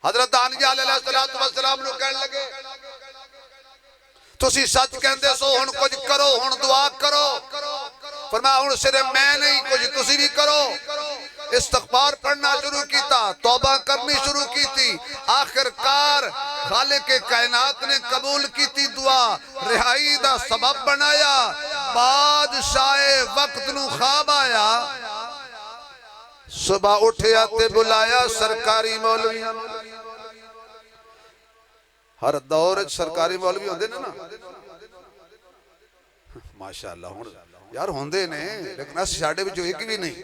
हजरत दानियाल अलैहिस्सलाम नु कहन लगे तुसी सच कहंदे सो हुण कुछ करो हुण दुआ करो फरमाया हुण सिर्फ मैं नहीं कुछ तुसी भी करो इस्तिग़फ़ार पढ़ना शुरू किया तौबा करनी शुरू की थी आखिरकार खालिक कायनात ने कबूल की थी दुआ रिहाई दा सबब बनाया बादशाह वक्त नु ख्वाब आया सुबह उठया ते बुलाया सरकारी मौलवियां हर दौर सरकारी मौलवी होंदे ने ना माशाअल्लाह हुण यार होंदे ने लेकिन अस साडे विच एक भी नहीं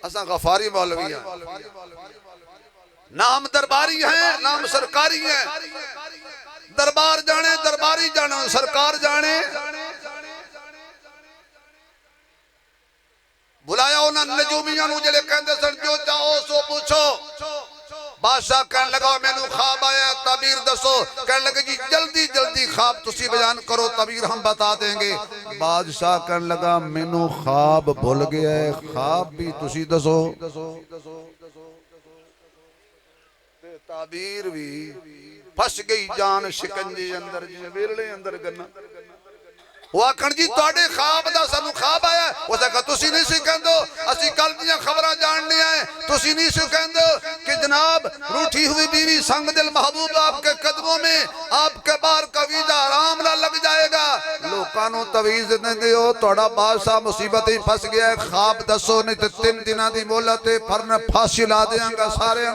असा गफारी मौलवी हैं नाम दरबारी हैं नाम सरकारी हैं दरबार जाने दरबारी जाना सरकार जाने बुलाया उन्होंने नजूमियां नु जेड़े कहंदे सन जो चाहो सो पूछो बादशाह कहने लगा मैनू ख्वाब आया तबीर दसो कहने लगे जी जल्दी जल्दी ख्वाब तुसी बयान करो तबीर हम बता देंगे बादशाह कहने लगा मैनू ख्वाब भूल गया है ख्वाब भी तुसी दसो तबीर भी फस गई जान शिकंजे अंदर जिवें वेरले अंदर गन्ना वो आखण जी तुहाडे ख्वाब दा सानू ख्वाब आया उस कहा तुसी नहीं सी कहंदो असी कल दियां खबरां जानने आए तुसी नहीं सी कहंदो कि जनाब रूठी हुई बीवी संग दिल महबूब आपके कदमों में आपके बार का वीजा आराम ना लग जाएगा लोकां नू तवीज न दियो तुहाडा बादशाह मुसीबत ही फस गया है ख्वाब दसो नहीं ते 3 दिनां दी मोहलत है फरन फांसी ला देंगा सारे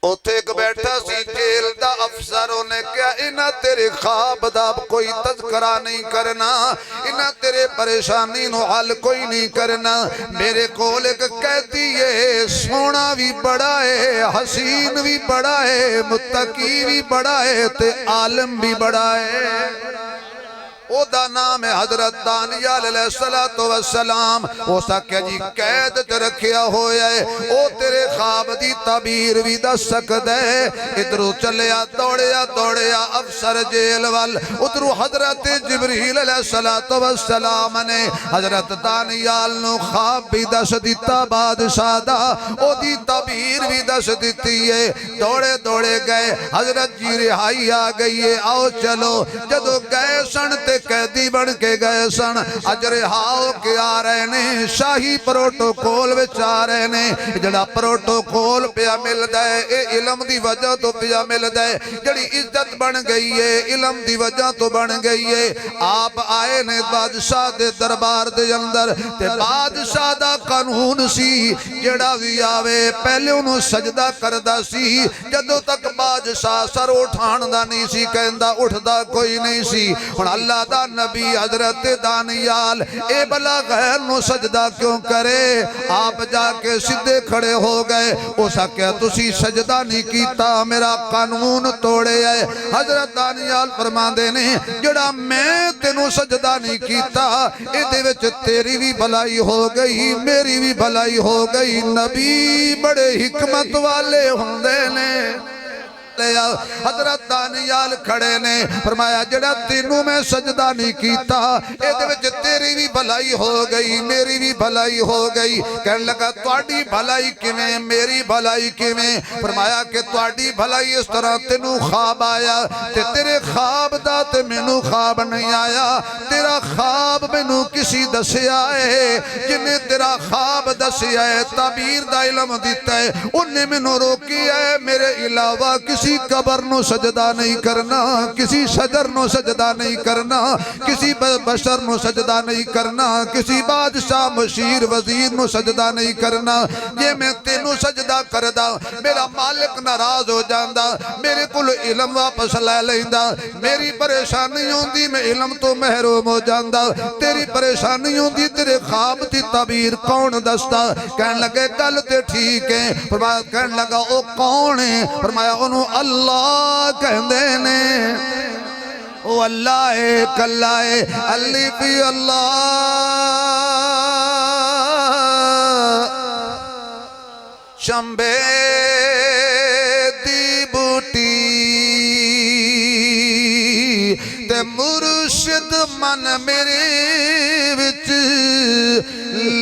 उथे एक बैठा सी जेल दा अफसर उन्हें क्या इन्हां तेरे ख्वाब दा कोई तज़करा नहीं करना इन्हां तेरे परेशानी नु हल कोई नहीं करना मेरे कोल एक कैदी है सोना भी बड़ा है हसीन भी बड़ा है मुत्तकी भी बड़ा है ते आलम भी बड़ा है ओदा नाम है हजरत दानियाल अलैहिस्सलातु वस्सलाम हो सके जी कैद च रखिया होया है ओ तेरे ख्वाब दी तबीर भी दस सकदा है इधरों चलिया दौड़िया अफसर जेल वाल उधरों हजरत जिब्रील अलैहिस्सलातु वस्सलाम ने हजरत दानियाल नु ख्वाब भी दस दिता बादशाह दा ओदी तबीर भी दस दिती है दौड़े गए हजरत जी रिहाई आ गई है आओ चलो जदों गए सन ते कैदी बन के गए सन अज रिहाओ के आ रहे ने शाही प्रोटोकॉल विच आ रहे ने जड़ा प्रोटोकॉल पिया मिलदा है ए इलम दी वजह तो पिया मिलदा है जड़ी इज्जत बन गई है इलम दी वजह तो बन गई है आप आए ने बादशाह दे दरबार दे अंदर ते बादशाह दा कानून सी जड़ा भी आवे पहले उन्हों सजदा करदा सी जदों तक बादशाह सर उठाण दा नहीं सी कहंदा उठदा कोई नहीं सी हुण अल्लाह दा नबी हजरत दानियाल ए भला गैर नु सजदा क्यों करे आप जाके सीधे खड़े हो गए हो सके तुसी सजदा नहीं कीता मेरा कानून तोड़े है हजरत दानियाल फरमांदे ने जड़ा मैं तेनू सजदा नहीं कीता इहदे विच तेरी भी भलाई हो गई मेरी भी भलाई हो गई नबी बड़े हिकमत वाले हुंदे ने हजरत दानियाल खड़े ने फरमाया जड़ा तेनू मैं सजदा नहीं कीता इहदे विच तेरी भी भलाई हो गई मेरी भी भलाई हो गई कहने लगा तुहाडी भलाई किवें मेरी भलाई किवें फरमाया कि तुहाडी भलाई इस तरह तेनू ख्वाब आया ते तेरे ख्वाब दा ते मैनू ख्वाब नहीं आया तेरा ख्वाब मैनू किसी दसिया है जिन्हें तेरा ख्वाब दसिया है ताबीर दा इल्म दिता है उन्हें मैनू रोकिया है मेरे अलावा किसी कबर नु सजदा नहीं करना किसी शजर नु सजदा नहीं करना किसी बशर नु सजदा नहीं करना किसी बादशाह मशीर वजीर नु सजदा नहीं करना जे मैं तेनू सजदा करदा मेरा मालिक नाराज हो जांदा मेरे कोल इल्म वापस ले लैंदा मेरी परेशानी होंदी मैं इल्म तो महरूम हो जांदा तेरी परेशानी होंदी तेरे ख्वाब दी तबीर कौन दसदा कहन लगे गल ते ठीक है फरमाया कहन लगा ओ कौन है फरमाया ओनू अल्लाह कहंदे ने ओ अल्लाह है कल्ला है अल्ली भी अल्लाह शंबे दी बूटी ते मुर्शिद मन मेरे विच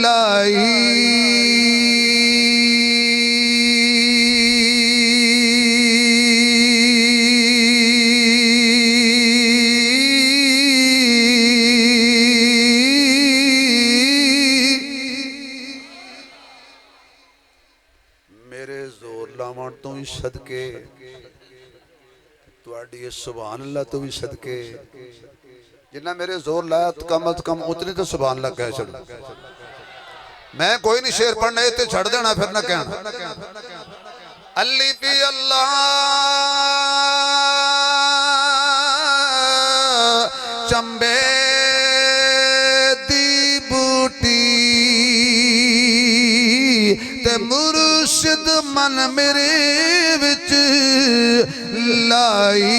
लाई मेरे जोर लावण तो भी सदके तुहाडी इस सुभान अल्लाह तो भी सदके जिन्ना मेरे जोर लाया तो कम अज कम उतनी तो सुभान अल्लाह कह छड़। मैं कोई नहीं शेर पढ़ना इत्ते छड़ देना फिर ना कहना अल्ली भी अल्लाह चंबे दी बूटी ते मुर्शिद मन मेरे विच लाई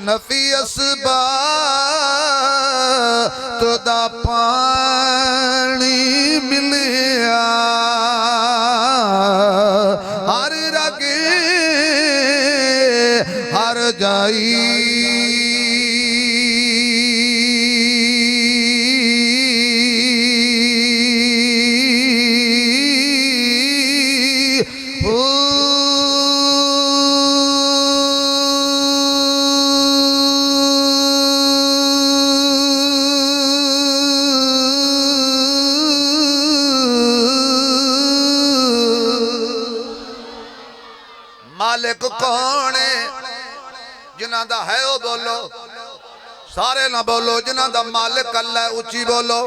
नफी असबा तो दा पानी मिलिया हर रगे हर जाई मालिक कौन है जिन्हां दा है वो बोलो सारे ना बोलो जिन्हां दा मालिक अल्लाह उच्ची बोलो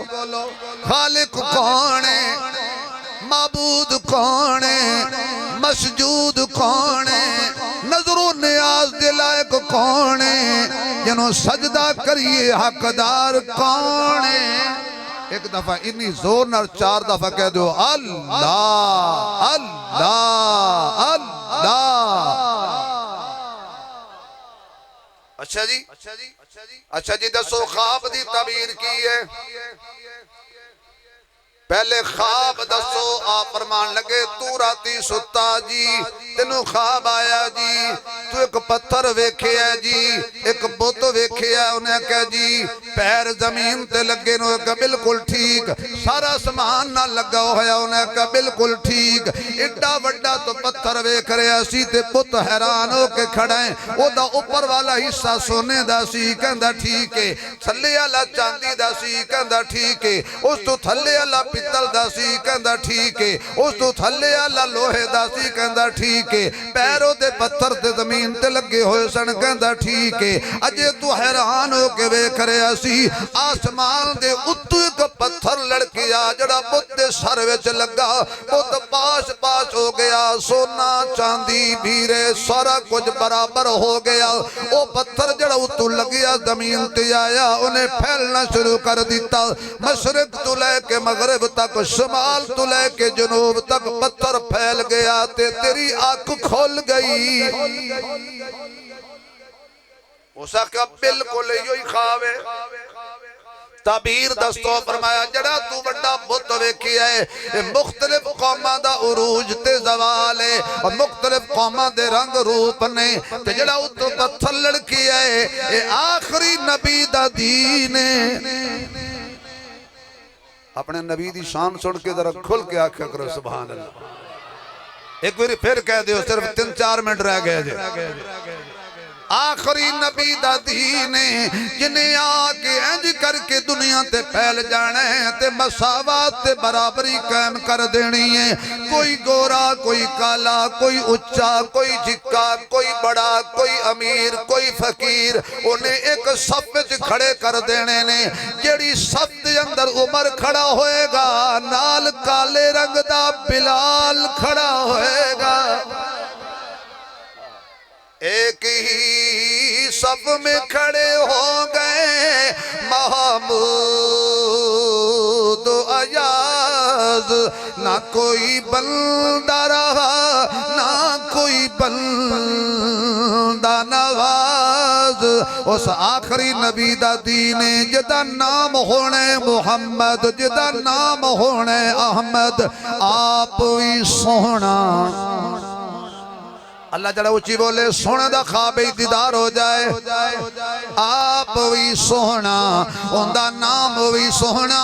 खालिक कौन है माबूद कौन है मसजूद कौन है नजरो नियाज दे लायक कौन है जिन्हों सजदा करिए हकदार कौन है। एक दफा इन्नी जोर नाल 4 दफा कह दो अल्लाह अल्लाह अल्लाह। अच्छा जी अच्छा जी दसो ख्वाब दी तबीर की है पहले ख्वाब दसो आप फरमान लगे तू राती सुता जी तेनू ख्वाब आया जी तू एक पत्थर वेखिया जी एक बुत वेखिया उन्हें कह जी पैर जमीन ते लगे नो कहा बिल्कुल ठीक सारा समान ना लगा होया उन्हें कहा बिल्कुल ठीक एडा वड्डा तो पत्थर वेख रहा सी ते पुत हैरान होके खड़ा है ओदा ऊपर वाला हिस्सा सोने दा सी कहंदा ठीक है थल्ले वाला चांदी दा सी कहंदा ठीक है उस तो थल्ले वाला पित्तल दा सी कहंदा ठीक है उस तो थल्ले वाला लोहे दा सी कहंदा ठीक है पैरों दे पत्थर ते जमीन ते लगे होए सन कहंदा ठीक है अजे तू हैरान होके वेख रहा सी आसमान दे उत्तों एक पत्थर लड़किया जड़ा पुत दे सर विच लगा पुत पास पास हो गया सोना चांदी हीरे सारा कुछ बराबर हो गया वो पत्थर जड़ा उत्तों लगिया जमीन ते आया उन्हें फैलना शुरू कर दिता मशरिक तो लेके मगरिब तक शमाल तो लेके जनूब तक पत्थर फैल गया ते तेरी आंख खोल गई उसका बिल्कुल यही ख्वाब है तबीर दस्तो फरमाया जड़ा तू बड़ा बुत वेखिया है मुख्तलिफ कौमां दा उरूज ते जवाल है और मुख्तलिफ कौमां दे रंग रूप ने ते जड़ा उत्तों पत्थर लड़किया है ये आखिरी नबी दा दीन है। अपने नबी दी शान सुन के जरा खुल के आख्या करो सुभान अल्लाह। एक बार फिर कह दो सिर्फ 3-4 मिनट रह गए जे आखिरी नबी दा दीन जिन्हें आके इंज करके दुनिया ते फैल जाना है ते मसावत ते बराबरी कायम कर देनी है कोई गोरा कोई काला कोई उच्चा कोई झिक्का कोई बड़ा कोई अमीर कोई फकीर उन्हें एक सफ विच खड़े कर देने ने जेड़ी सफ दे अंदर उमर खड़ा होएगा नाल काले रंग दा बिलाल खड़ा होएगा एक ही सफ में खड़े हो गए महमूद अयाज ना कोई बंदा रहा ना कोई बंदा नवाज उस आखिरी नबी दा दीन जिदा नाम होने मुहम्मद जिदा नाम होने अहमद आप भी सोहना अल्लाह जड़ा उची बोले सोने दा ख्वाब दीदार हो जाए आप भी सोहना उनका नाम भी सोहना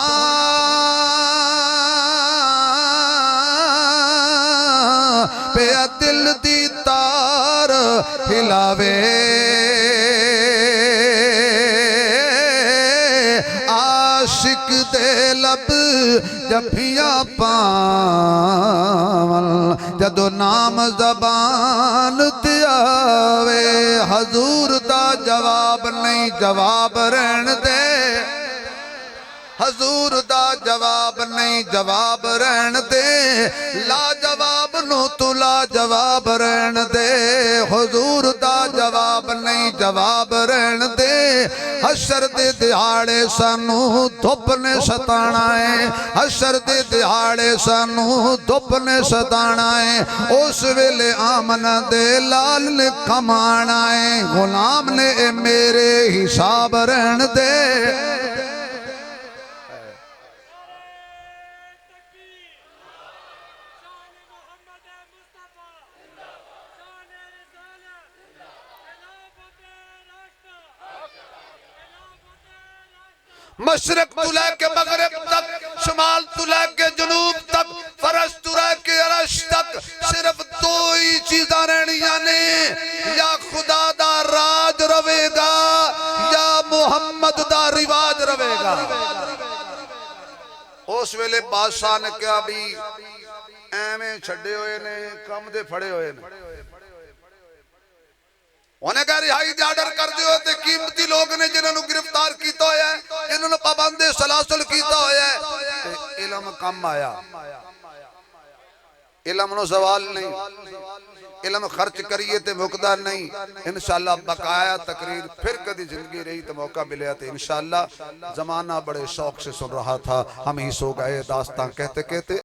पे दिल दी तार हिलावे आशिक दे लब जफिया पावन जदो नाम जबान ते आवे हजूर दा जवाब नहीं जवाब रहन दे हजूर दा जवाब नहीं जवाब रहन दे ला जवाब नो तू ला जवाब रहन दे हजूर दा जवाब नहीं जवाब रहन दे हशर दे दिहाड़े सानू धुप ने सताना है हशर दे दिहाड़े सानू धुप ने सताना है उस वेले आमना दे लाल ने कमाना है गुलाम ने मेरे हिसाब रहन दे मशरक तू लेके मगरब तक शुमाल तू लेके जुनूब तक फरश तू लेके अरश तक सिर्फ दो ही चीज़ां रहनियां ने या खुदा दा राज रवेगा या मुहम्मद दा रिवाज रवेगा। उस वेले बादशाह ने क्या भी एवें छड़े हुए ने कम दे फड़े हुए ने उन्हें कहा रिहाई दे आर्डर कर दियो ते कीमती लोग ने जिन्होंने गिरफ्तार किया होया है जिन्होंने पाबंदी सलासल किया होया है इल्म कम आया इल्म नो सवाल नहीं इल्म खर्च करिए ते मुकदा नहीं इंशाअल्लाह बकाया तकरीर फिर कभी जिंदगी रही तो मौका मिले तो इंशाअल्लाह जमाना बड़े शौक से सुन रहा था हम ही सो गए दास्तां कहते कहते